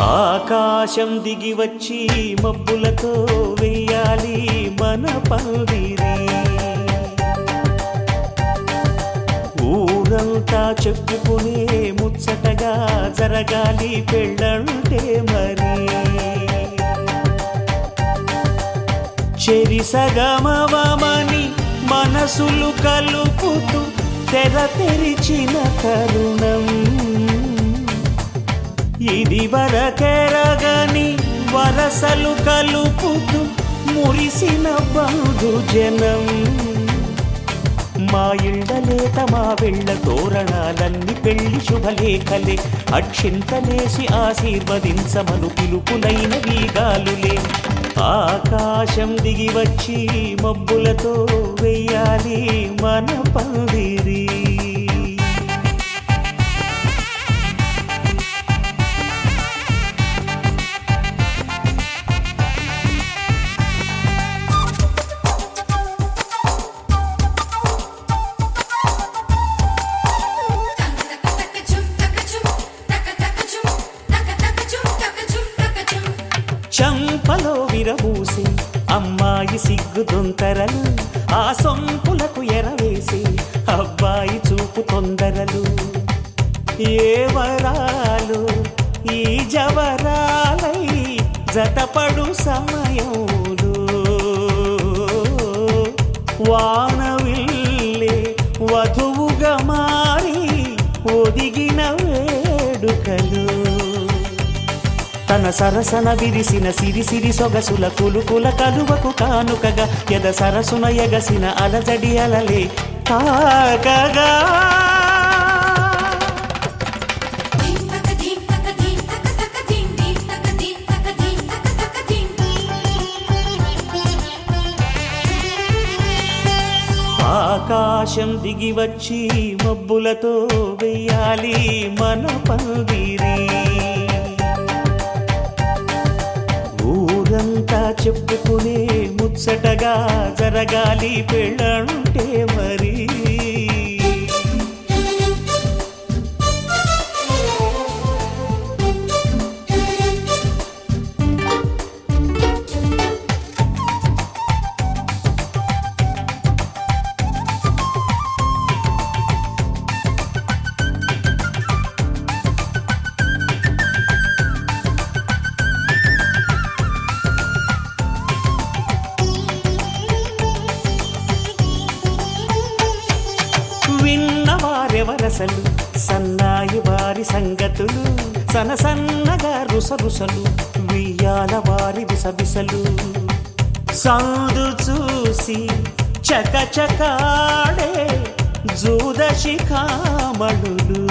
ఆకాశం దిగి వచ్చి మబ్బులతో వెయ్యాలి మన పందిరి. ఊరంతా చెప్పుకునే ముచ్చటగా జరగాలి పెళ్ళంటే మరి. చెరిసగమవమని మనసులు కలుపుతూ తెర తెరిచిన తరుణం. ఇది వరకెరగని వరసలు కలుపుతూ మురిసిన బంధుజనం. మా ఇళ్ళలేత మా వెళ్ళ తోరణాలన్నీ పెళ్లి శుభలేఖలే. అక్షింతలేసి ఆశీర్వదించమను పిలుపులైన వీగాలులే. ఆకాశం దిగి వచ్చి మబ్బులతో వెయ్యాలి మన పందిరి. చంపలో విరబూసి అమ్మాయి సిగ్గు దొంతరలు. ఆ సొంపులకు ఎరవేసి అబ్బాయి చూపు తొందరలు. ఏ వరాలు ఈ జవరాలై జతపడు సమయంలో. వానవిల్లే వధువుగా మారి ఒదిగిన వేడుకలు. తన సరసన విరిసిన సిరిసిరి సొగసుల కులుకుల కలువకు కానుకగా ఎద సరసున ఎగసిన అలజడి అలలే తాకగా. ఆకాశం దిగి వచ్చి మబ్బులతో వెయ్యాలి మన పందిరి. ఊరంతా చెప్పుకునే ముచ్చటగా జరగాలి పెళ్ళంటే మరి. విన్నవారెవరసలు సన్నాయి వారి సంగతులు. సనసన్నగా రుసరుసలు వియ్యాల వారి విసవిసలు. సందు చూసి చకచకాడే జూదశిఖామణులు.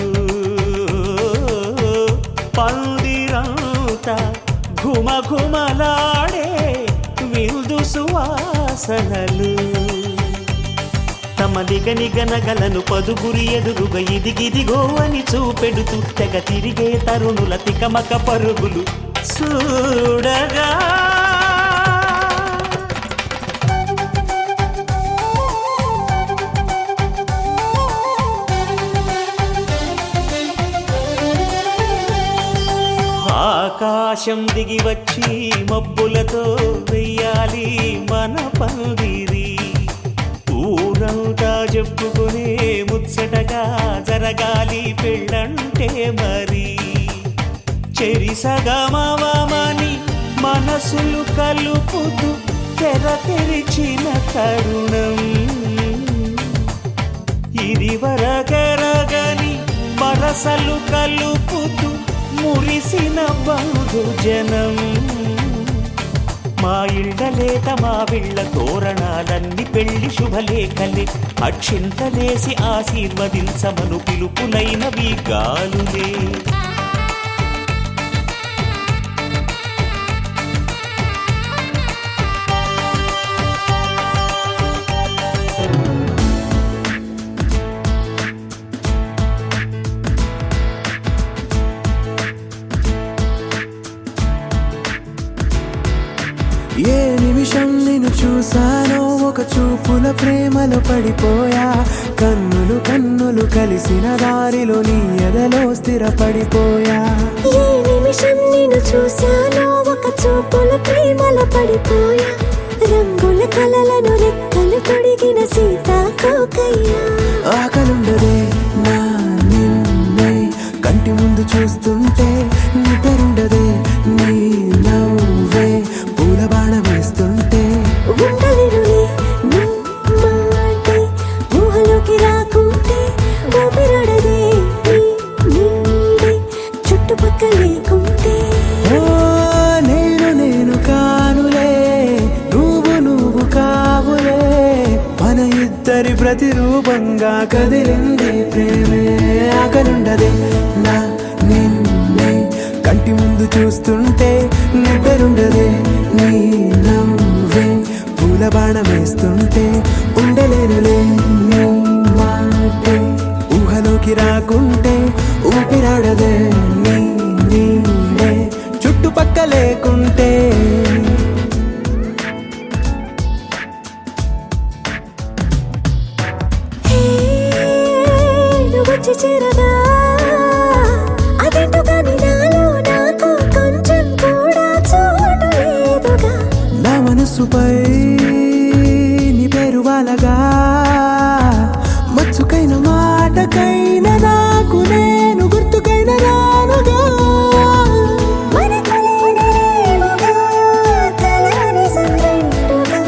పందిరంతా ఘుమఘుమలాడే విందు సువాసనలు. తమ నిగనిగనగలను పదుగురి ఎదురుగా ఇదిగిదిగో అని చూపెడుతూ తెగ తిరిగే తరుణుల తికమక పరుగులు చూడగా. ఆకాశం దిగి వచ్చి మబ్బులతో వెయ్యాలి మన పందిరి. ఊరంతా చెప్పుకునే ముచ్చటగా జరగాలి పెళ్ళంటే మరి. చెరిసగమవమని మనసులు కలుపుతూ తెర తెరిచిన తరుణం. ఇది వరకెరగని వరసలు కలుపుతూ మురిసిన బంధుజనం. మా ఇళ్ళలేత మా వీళ్ళ తోరణాలన్నీ పెళ్లి శుభలేఖలే. అక్షింతలేసి ఆశీర్వదించమను పిలుపులైన వీగాలులే. ఏ నిమిషం నిన్ను చూసానో ఒక చూపుల ప్రేమలో పడిపోయా. కన్నులు కన్నులు కలిసిన దారిలో నీ ఎదలో స్థిరపడిపోయా. ఏ నిమిషం నిన్ను చూశాను ఒక చూపుల ప్రేమల పడిపోయా రంగుల కలలను రెక్కలు తొడిగిన సీతాకోకయ్యా ఆకలుండదే నా నిన్నే కంటి ముందు చూస్తుంటే నిద్రుండదే నీ నవ్వే పూల బాణ వేస్తుంటే ఉండలేనులే నీ మాటే ఊహలోకి రాకుంటే ఊపిరాడదే నీ నీడే చుట్టుపక్కల లేకుంటే ఓ నేను కానులే నువ్వు కావులే మన ఇద్దరి ప్రతిరూపంగా కదిలింది ప్రేమే ఆకలుండదే నా నిన్నే కంటి ముందు చూస్తుంటే నిద్రుండదే నీ నవ్వే పూల బాణం వేస్తుంటే ఉండలేనులే నీ మాటే ఊహలోకి రాకుంటే ఊపిరాడదే నీ నీడే చుట్టుపక్క లేకుంటే నువ్వు వచ్చి చేరగా అదేంటో కానీ నాలో నాకు కొంచెం కూడా చోటు లేదుగా నా మనసుపై నీ పేరు వాలగా మచ్చుకైన మాటకైన నాకు నేను గుర్తుకైన రానుగా మనకులేనిరేవుగా కలని సంరెండుగా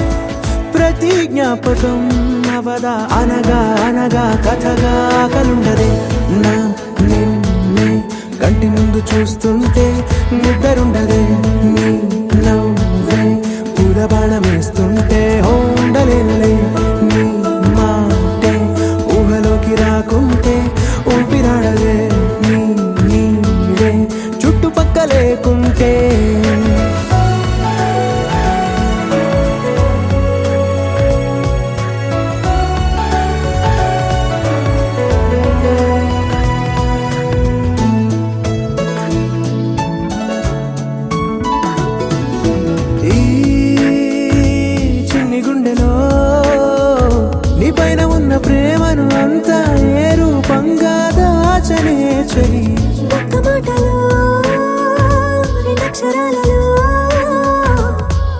ప్రతి జ్ఞాపకం అవదా అనగా అనగా కథగా కలుండదే నా నిన్నే కంటి ముందు చూస్తుంటే నిద్రుండదే నీ నవ్వే పూల బాణం వేస్తుంటే ఉండలేనులే నీ మాటే ఊహలోకి రాకుంటే ఊపిరాడదే నీ నీడే చుట్టుపక్క లేకుంటే ఈ చిన్ని గుండెలో నీ పైన ఉన్న ప్రేమను అంతా ఏ రూపంగా దాచనే చలి ఒక్క మాటలో రెండక్షరాలలో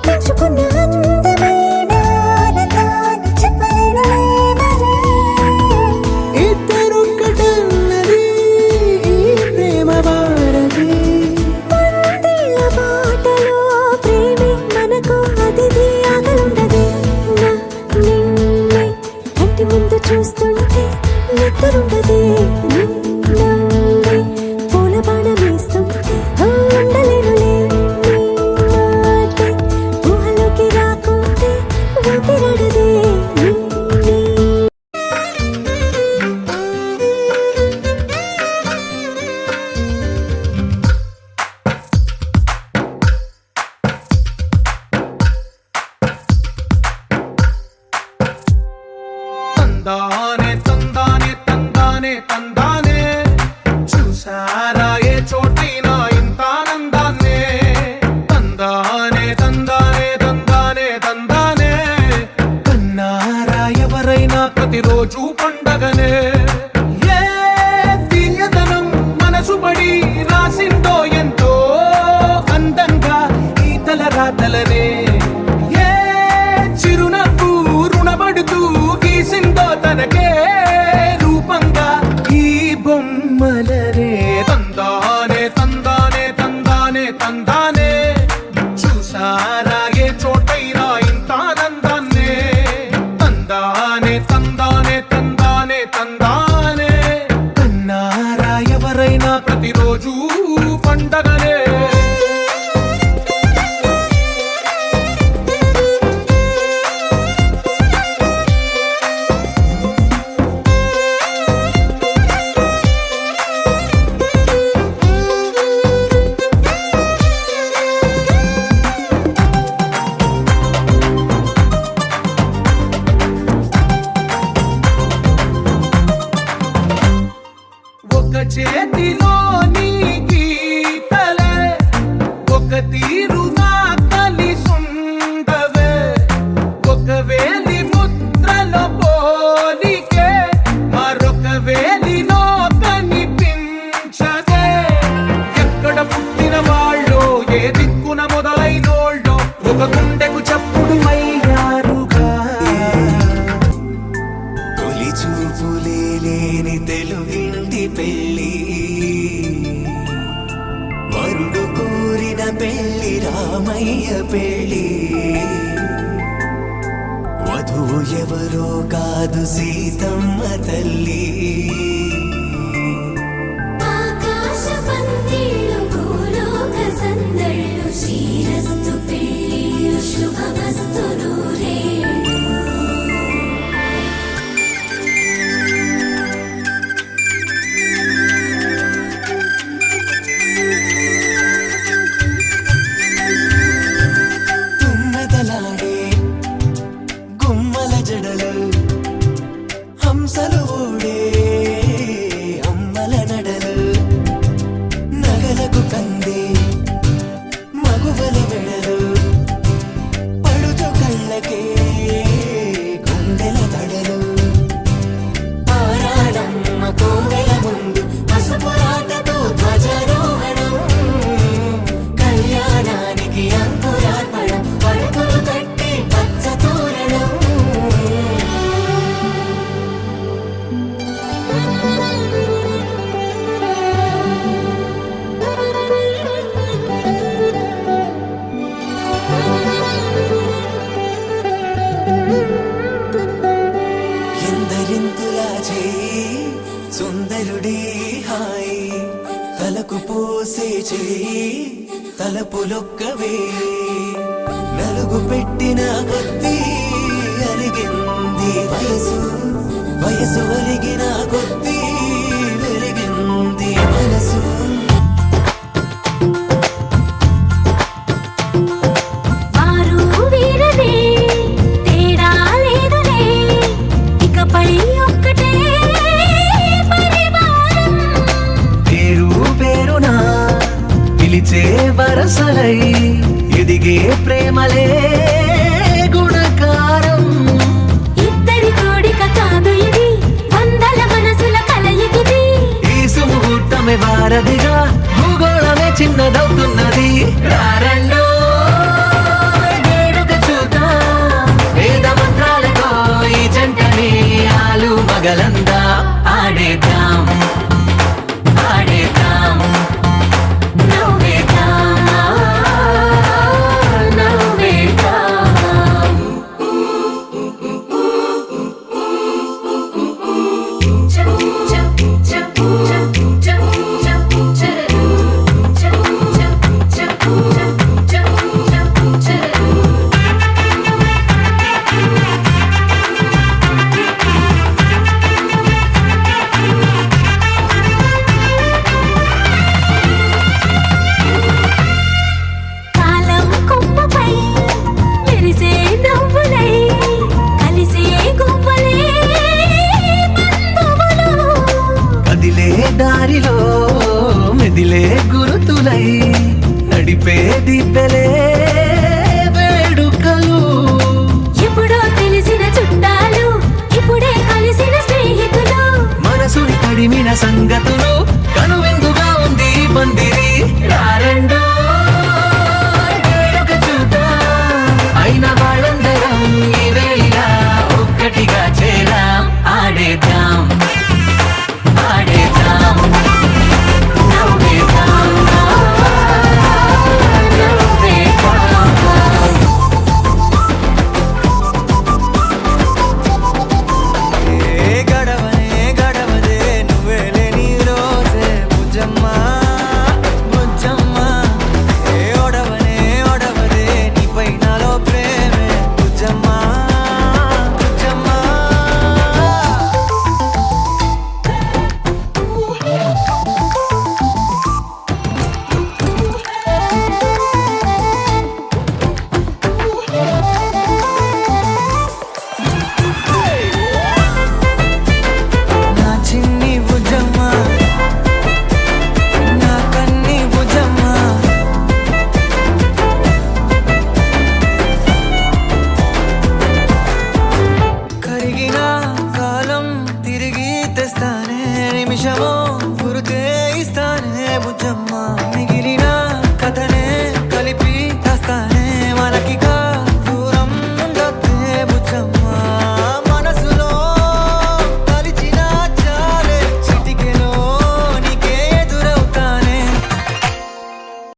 పెంచుకున్న అందమైన ఆనందాన్ని చెప్పలేనులే మరి ఇద్దరొక్కటన్నది ఈ ప్రేమ వారది వందేళ్ల బాటలో ప్రేమే మనకు అతిథి ఆగలుండదే నా నిన్నే కంటి ముందు చూస్తుంటే నిద్రుండదే నీ నవ్వే పూల బాణం వేస్తుంటే ఉండలేనులే నీ మాటే ఊహలోకి రాకుంటే ఊపిరాడదే నీ నీ తందానే తందానే తందానే తందానే చూసారా ఏ చోటైనా ఇంత ఆనందాన్నే తందానే తందానే తందానే తందానే కన్నారా ఎవరైనా ప్రతిరోజు పండగనే ఏ తీయదనం మనసు పడి రాసిందో ఎంతో అందంగా ఈ తల రాతలనే ఏ చిరునవ్వు రుణపడుతూ గీసిందో తనకే రూపంగా ఈ బొమ్మలనే తందానే తందానే తందానే తందానే చూసారా ఏ చోటైనా ఇంత ఆనందాన్నే తందానే తందానే తందానే తందానే కన్నారా ఎవరైనా ప్రతిరోజు పండగనే ఒక చేతిలో నీ గీతలే ఒక తీరుగా కలిసుండవే ఒక వేలి ముద్రలో పోలికే మరొక వేలిలో కనిపించదే ఎక్కడ పుట్టిన వాళ్ళో పెళ్ళి రామయ్య పెళ్ళి వధువు ఎవరో కాదు సీతమ్మ తల్లి ఆకాశ పందిళ్ళు భూలోక సందళ్ళు శ్రీరస్తు పెళ్ళిళ్ళు శుభమస్తు నూరేళ్ళు తుమ్మెదలాడే గుమ్మల జడలు హంసలు ఊడే అమ్మల నడలు నగలకు కంది మగువల మెడలు పడుచు కళ్ళకే గుండెల తడలు ఆరాడమ్మ కోవెల ముందు పసుపురాటతో ధ్వజారోహణం కళ్యాణానికి అంకురార్పణం పడుకులు కట్టి పచ్చ తోరణం ఎందరింతులా చేయి సుందరుడి హాయి తలకు పోసే చేయి తలపులొక్కవే నలుగు పెట్టిన కొద్దీ అలిగింది వయసు వయసు ఒలిగిన కొద్దీ వెలిగింది మనసు వారు వీరనే తేడా లేదులే ఇకపై ఒక్కటే పరివారం పేరు పేరునా పిలిచే వరసలై ఎదిగే ప్రేమలే గుణకారం ఇద్దరి కోడిక కాదు ఇది వందల మనసుల కలయికిది ఈ సుముహూర్తమే వారధిగా భూగోళమే చిన్నదవుతున్నది రారండో వేడుక చూద్దాం వేద మంత్రాలతో ఈ జంటని ఆలు మగలందా ఆడేద్దాం ఆడేద్దాం నవ్వేద్దాం నవ్వేద్దాం కాలం కొమ్మపై మెరిసే నవ్వులై కలిసే గువ్వలే బంధువులు కదిలే దారిలో మెదిలే గురుతులై నడిపే దిబ్బెలే వేడుకలు ఎప్పుడో తెలిసిన చుట్టాలు ఇప్పుడే కలిసిన స్నేహితులు మనసుని తడిమిన సంగతులు